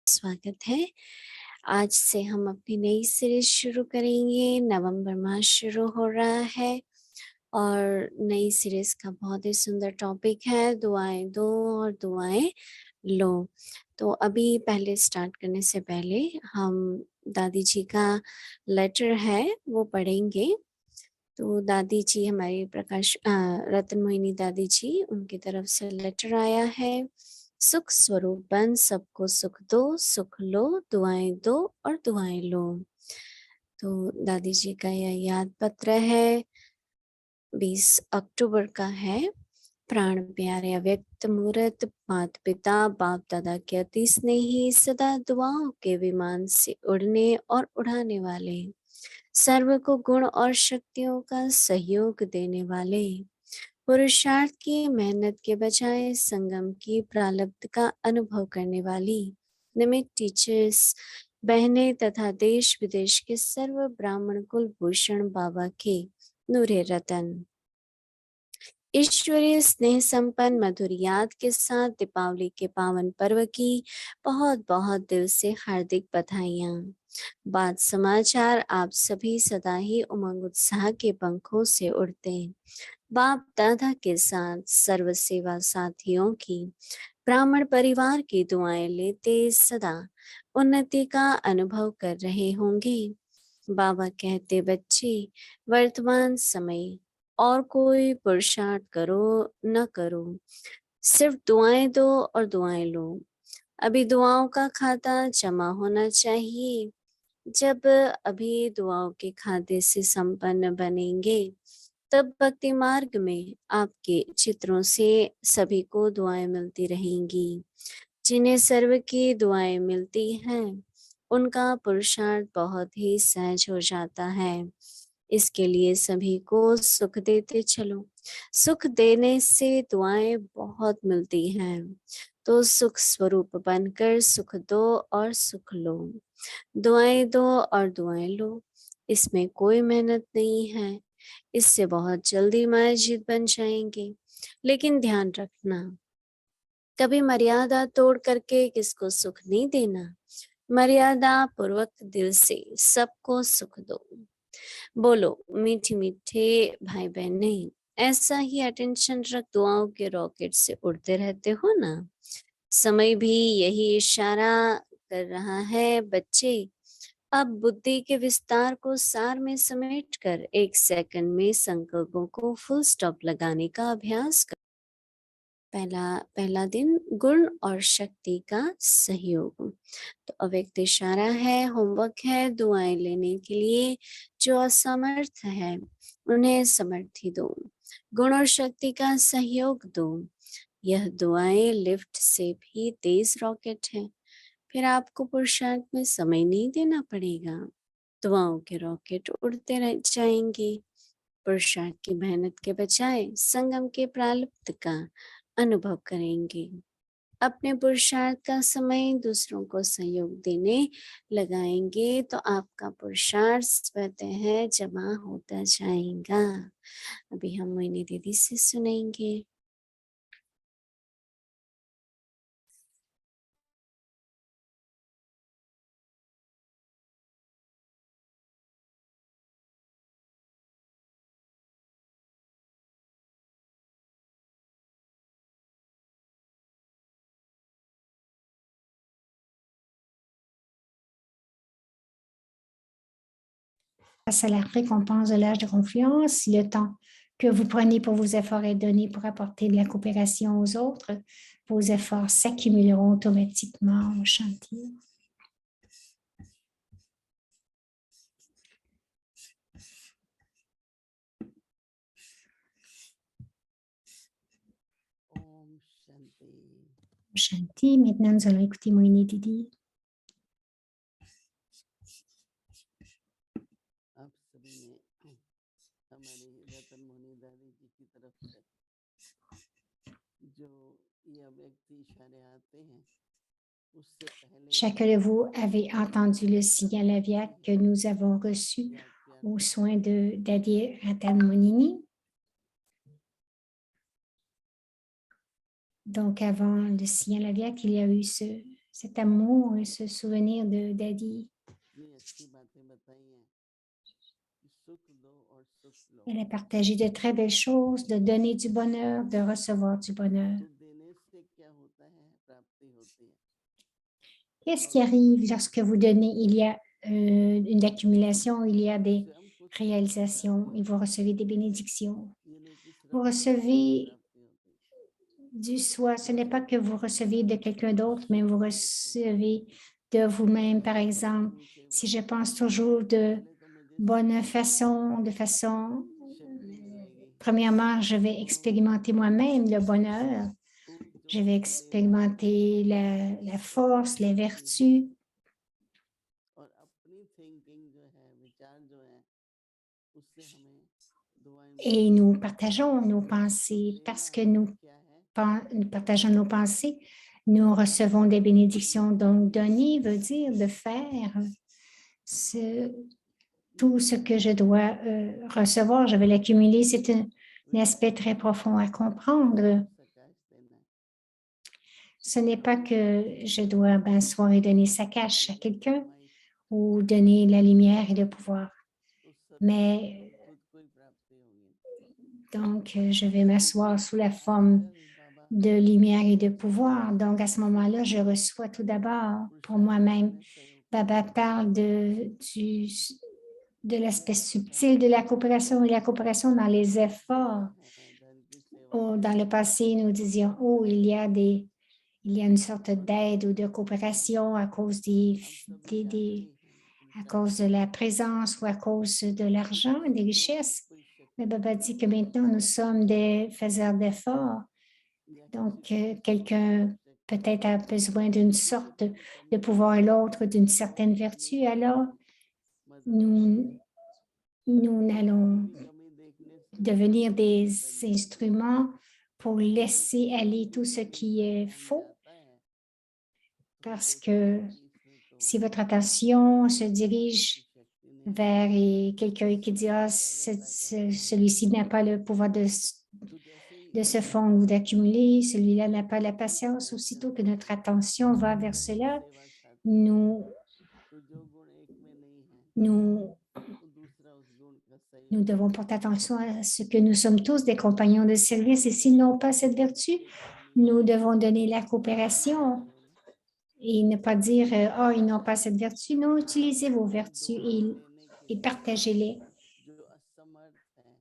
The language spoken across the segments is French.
स्वागत है। आज से हम अपनी नई सीरीज शुरू करेंगे। नवंबर माह शुरू हो रहा है और नई सीरीज का बहुत ही सुंदर टॉपिक है दुआएं दो और दुआएं लो। तो अभी पहले स्टार्ट करने से पहले हम दादी जी का लेटर है वो पढ़ेंगे। तो दादी जी हमारी रतन मोहिनी दादी जी उनकी तरफ से लेटर आया है। सुख स्वरूप बन सबको सुख दो, सुख लो, दुआएं दो और दुआएं लो। तो दादी जी का यह याद पत्र है, 20 अक्टूबर का है। प्राण प्यारे अव्यक्त मूर्त माता पिता बाप दादा के अति स्नेही सदा दुआओं के विमान से उड़ने और उड़ाने वाले, सर्व को गुण और शक्तियों का सहयोग देने वाले, पुरुषार्थ की मेहनत के बजाय संगम की प्रारब्ध का अनुभव करने वाली निमित्त टीचर्स बहने तथा देश विदेश के सर्व ब्राह्मण कुल भूषण बाबा के नूरे रतन, ईश्वरीय स्नेह संपन्न मधुर याद के साथ दीपावली के पावन पर्व की बहुत बहुत दिल से हार्दिक बधाइयाँ। बात समाचार आप सभी सदा ही उमंग उत्साह के पंखों से उड़ते बाप दादा के साथ सर्व सेवा साथियों की ब्राह्मण परिवार की दुआएं लेते सदा उन्नति का अनुभव कर रहे होंगे। बाबा कहते बच्चे वर्तमान समय और कोई पुरुषार्थ करो न करो, सिर्फ दुआएं दो और दुआएं लो। अभी दुआओं का खाता जमा होना चाहिए। जब अभी दुआओं के खाते से संपन्न बनेंगे तब भक्ति मार्ग में आपके चित्रों से सभी को दुआएं मिलती रहेंगी। जिन्हें सर्व की दुआएं मिलती हैं उनका पुरुषार्थ बहुत ही सहज हो जाता है। इसके लिए सभी को सुख देते चलो। सुख देने से दुआएं बहुत मिलती हैं, तो सुख स्वरूप बनकर सुख दो और सुख लो। दुआएं दो और दुआएं लो, इसमें कोई मेहनत नहीं है। इससे बहुत जल्दी मायाजीत बन जाएंगे। लेकिन ध्यान रखना, कभी मर्यादा तोड़ करके किसको सुख नहीं देना। मर्यादा पूर्वक दिल से सबको सुख दो। बोलो मीठे मीठे भाई बहन, नहीं ऐसा ही अटेंशन रख दुआओं के रॉकेट से उड़ते रहते हो ना। समय भी यही इशारा कर रहा है बच्चे। अब बुद्धि के विस्तार को सार में समेट कर 1 सेकंड में संकल्पों को फुल स्टॉप लगाने का अभ्यास कर। पहला दिन गुण और शक्ति का सहयोग। तो अव्यक्त इशारा है, होमवर्क है दुआएं लेने के लिए। जो असमर्थ है उन्हें समर्थी दो, गुण और शक्ति का सहयोग दो। यह दुआएं लिफ्ट से भी तेज रॉकेट है, फिर आपको पुरुषार्थ में समय नहीं देना पड़ेगा। दुआओं के रॉकेट उड़ते रह जाएंगे। पुरुषार्थ की मेहनत के बजाय संगम के प्रारब्ध का अनुभव करेंगे। अपने पुरुषार्थ का समय दूसरों को सहयोग देने लगाएंगे तो आपका पुरुषार्थ स्वतः जमा होता जाएगा। अभी हम मोहिनी दीदी से सुनेंगे। Face à la récompense de l'âge de confiance, si le temps que vous prenez pour vos efforts est donné pour apporter de la coopération aux autres, vos efforts s'accumuleront automatiquement au chantier. Shanti. Maintenant, nous allons écouter Moïni Didi. आप सभी ने हमारी रतन मोहिनी दादी जी की तरफ से जो ये व्यक्ति इशारे आते हैं उससे पहले Chacun de vous avait entendu le signal aviaque que nous avons reçu aux soins de Dadi Ratan Monini. Donc, avant le signal aviaque, il y a eu cet amour et ce souvenir de Daddy. इतनी अच्छी बातें बताई हैं कि सुख दो और सुख लो। Elle a partagé de très belles choses, de donner du bonheur, de recevoir du bonheur. तो देने से क्या होता है, प्राप्ति होती है। Qu'est-ce qui arrive lorsque vous donnez? Il y a une accumulation, il y a des स्वयं खुश रहने से réalisations प्राप्ति et vous होती recevez des bénédictions. है। ये नहीं कि सिर्फ Vous अपने से recevez प्राप्ति होती है। du soi. Ce n'est pas que vous recevez de quelqu'un d'autre, mais vous recevez de vous-même. Par exemple, si je pense toujours de पहले तो मुझे bonne façon, शक्ति मिलेगी, premièrement, je vais expérimenter moi-même le bonheur. Je vais expérimenter la force, les vertus. और अपनी थिंकिंग जो है, विचार जो है, उससे हमें दुआएं Et मिलती हैं। nous partageons nos pensées parce que nous क्या है, nous partageons nos pensées. Nous recevons des bénédictions. Donc, donner veut dire de faire tout ce que je dois recevoir. Je vais l'accumuler. C'est un aspect très profond à comprendre. सकाश देना है। Ce n'est pas que je dois m'asseoir et donner sa cache à quelqu'un ou donner la lumière et le pouvoir. तो सब Mais खुद को ही प्राप्ति होगी। donc, je vais m'asseoir sous la forme Baba de lumière et de pouvoir. Donc, à ce moment-là, je reçois tout d'abord pour moi-même. Baba parle de l'aspect subtil de la coopération et la coopération dans les efforts. Dans le passé, nous disions, oh, il y a une sorte d'aide ou de coopération à cause à cause de la présence ou à cause de l'argent, des richesses. Mais Baba dit que maintenant, nous sommes des faiseurs d'efforts. Donc, quelqu'un peut-être a besoin d'une sorte de pouvoir et l'autre d'une certaine vertu. Alors, nous allons devenir des instruments pour laisser aller tout ce qui est faux. Parce que si votre attention se dirige vers quelqu'un qui dit « Ah, celui-ci n'a pas le pouvoir de se fondre ou d'accumuler, celui-là n'a pas la patience », aussitôt que notre attention va vers cela, nous devons porter attention à ce que nous sommes tous des compagnons de service et s'ils n'ont pas cette vertu, nous devons donner la coopération et ne pas dire « Ah, ils n'ont pas cette vertu ». Non, utilisez vos vertus et partagez-les.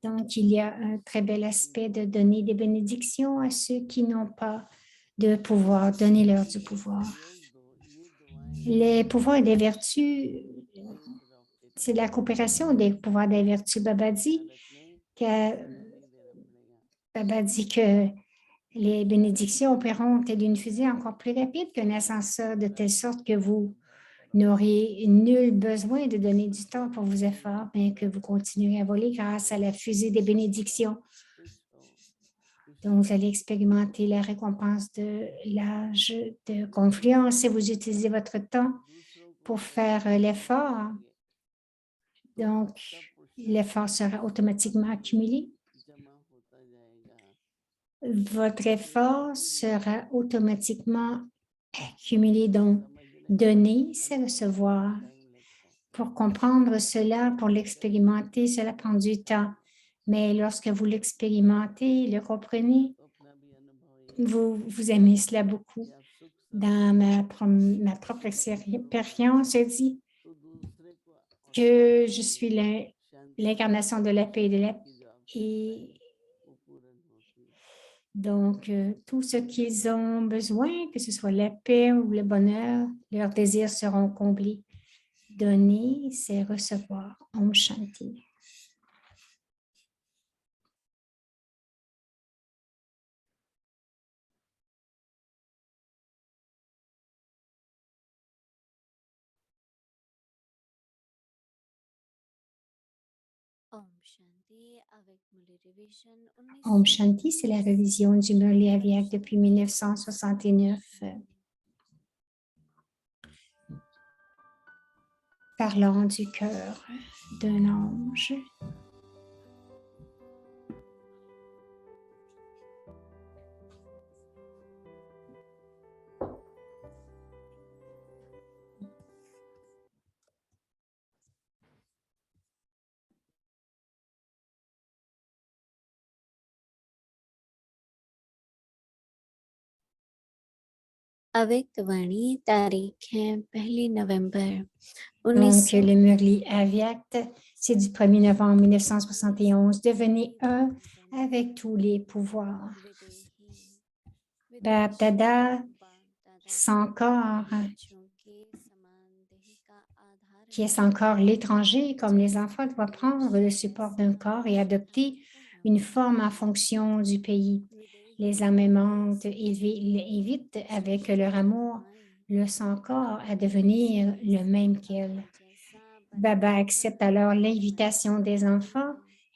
Donc, il y a un très bel aspect de donner des bénédictions à ceux qui n'ont pas de pouvoir, donnez-leur du pouvoir. Les pouvoirs et les vertus, c'est la coopération des pouvoirs et des vertus. Baba dit que les bénédictions opéreront telle une fusée encore plus rapide qu'un ascenseur, de telle sorte que vous n'aurez nul besoin de donner du temps pour vos efforts, mais que vous continuerez à voler grâce à la fusée des bénédictions. Donc, vous allez expérimenter la récompense de l'âge de confluence et vous utilisez votre temps pour faire l'effort. Donc, l'effort sera automatiquement accumulé. Votre effort sera automatiquement accumulé. Donc, donner, c'est recevoir. Pour comprendre cela, pour l'expérimenter, cela prend du temps. Mais lorsque vous l'expérimentez, le comprenez, vous aimez cela beaucoup. Dans ma propre expérience, je dis que je suis l'incarnation de la paix et de la paix. Donc, tout ce qu'ils ont besoin, que ce soit la paix ou le bonheur, leurs désirs seront comblés. Donner, c'est recevoir. Om Shanti. Om Shanti, c'est la révision du Murli Aviak depuis 1969. Parlant du cœur d'un ange. अव्यक्त वाणी तारीख है 1 नवंबर Donc, 1900। le Murli Avyakt, c'est du 1er novembre 1971. Devenez un avec tous les pouvoirs. Bab Dada, sans corps, qui est encore l'étranger, comme les enfants, doit prendre le support d'un corps et adopter une forme en fonction du pays. Les âmes aimantes évitent avec leur amour le sans-corps à devenir le même qu'elle. Baba accepte alors l'invitation des enfants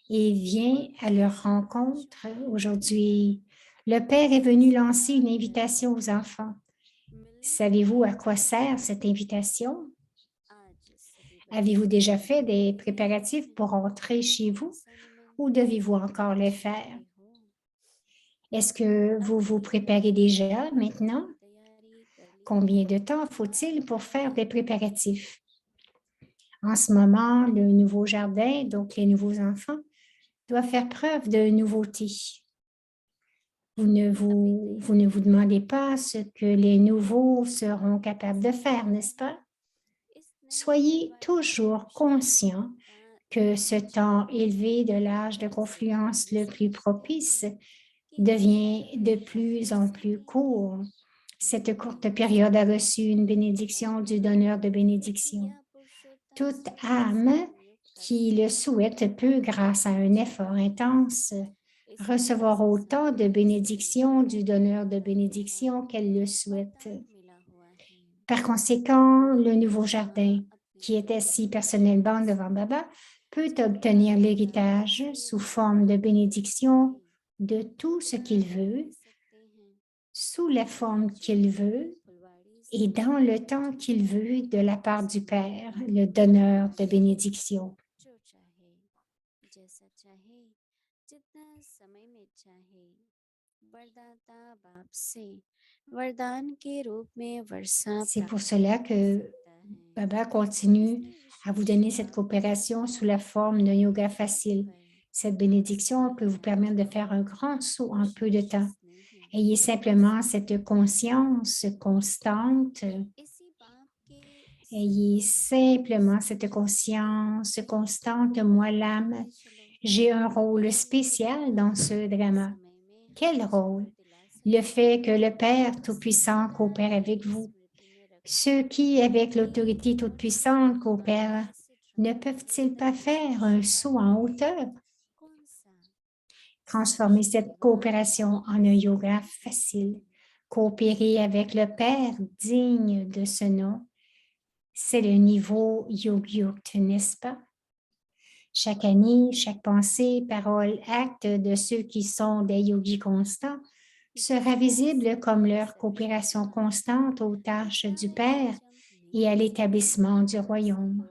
et vient à leur rencontre aujourd'hui. Le Père est venu lancer une invitation aux enfants. Savez-vous à quoi sert cette invitation? Avez-vous déjà fait des préparatifs pour entrer chez vous ou devez-vous encore les faire? Est-ce que vous vous préparez déjà maintenant? Combien de temps faut-il pour faire des préparatifs? En ce moment, le nouveau jardin, donc les nouveaux enfants, doit faire preuve de nouveauté. Vous ne vous demandez pas ce que les nouveaux seront capables de faire, n'est-ce pas? Soyez toujours conscient que ce temps élevé de l'âge de confluence le plus propice devient de plus en plus court. Cette courte période a reçu une bénédiction du donneur de bénédiction. Toute âme qui le souhaite peut, grâce à un effort intense, recevoir autant de bénédictions du donneur de bénédiction qu'elle le souhaite. Par conséquent, le nouveau jardin, qui est assis personnellement devant Baba, peut obtenir l'héritage sous forme de bénédiction de tout ce qu'il veut, sous la forme qu'il veut et dans le temps qu'il veut de la part du Père, le donneur de bénédiction. C'est pour cela que Baba continue à vous donner cette coopération sous la forme d'un yoga facile. Cette bénédiction peut vous permettre de faire un grand saut en peu de temps. Ayez simplement cette conscience constante. Ayez simplement cette conscience constante. Moi, l'âme, j'ai un rôle spécial dans ce drama. Quel rôle? Le fait que le Père Tout-Puissant coopère avec vous. Ceux qui, avec l'autorité toute-puissante, coopèrent, ne peuvent-ils pas faire un saut en hauteur? Transformer cette coopération en un yoga facile. Coopérer avec le Père digne de ce nom, c'est le niveau Yogyurt, n'est-ce pas? Chaque année, chaque pensée, parole, acte de ceux qui sont des yogis constants sera visible comme leur coopération constante aux tâches du Père et à l'établissement du royaume.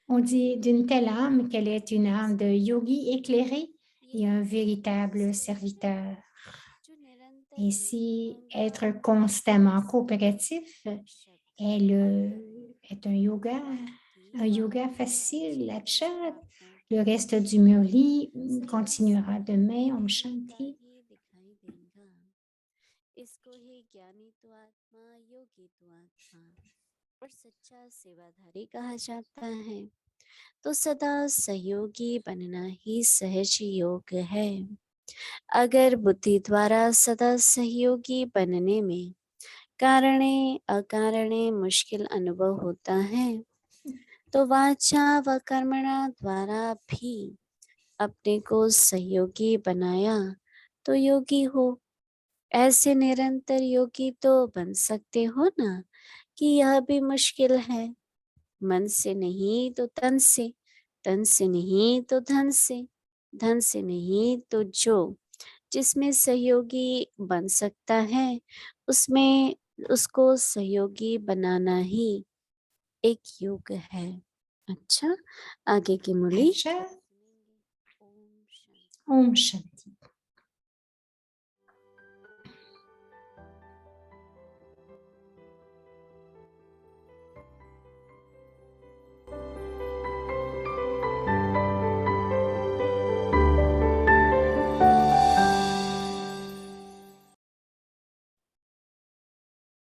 On dit d'une telle âme qu'elle est une âme de yogi éclairé et un véritable serviteur. Ainsi, être constamment coopératif est un yoga facile, la chat. Le reste du Murli continuera demain. Om Shanti. और सच्चा सेवाधारी कहा जाता है तो सदा सहयोगी बनना ही सहज योग है। अगर बुद्धि द्वारा सदा सहयोगी बनने में कारणे अकारणे मुश्किल अनुभव होता है तो वाचा व कर्मणा द्वारा भी अपने को सहयोगी बनाया तो योगी हो। ऐसे निरंतर योगी तो बन सकते हो ना कि यह भी मुश्किल है। मन से नहीं तो तन से नहीं तो धन से नहीं तो जो जिसमें सहयोगी बन सकता है उसमें उसको सहयोगी बनाना ही एक योग है। अच्छा, आगे की मुरली। Om Shanti.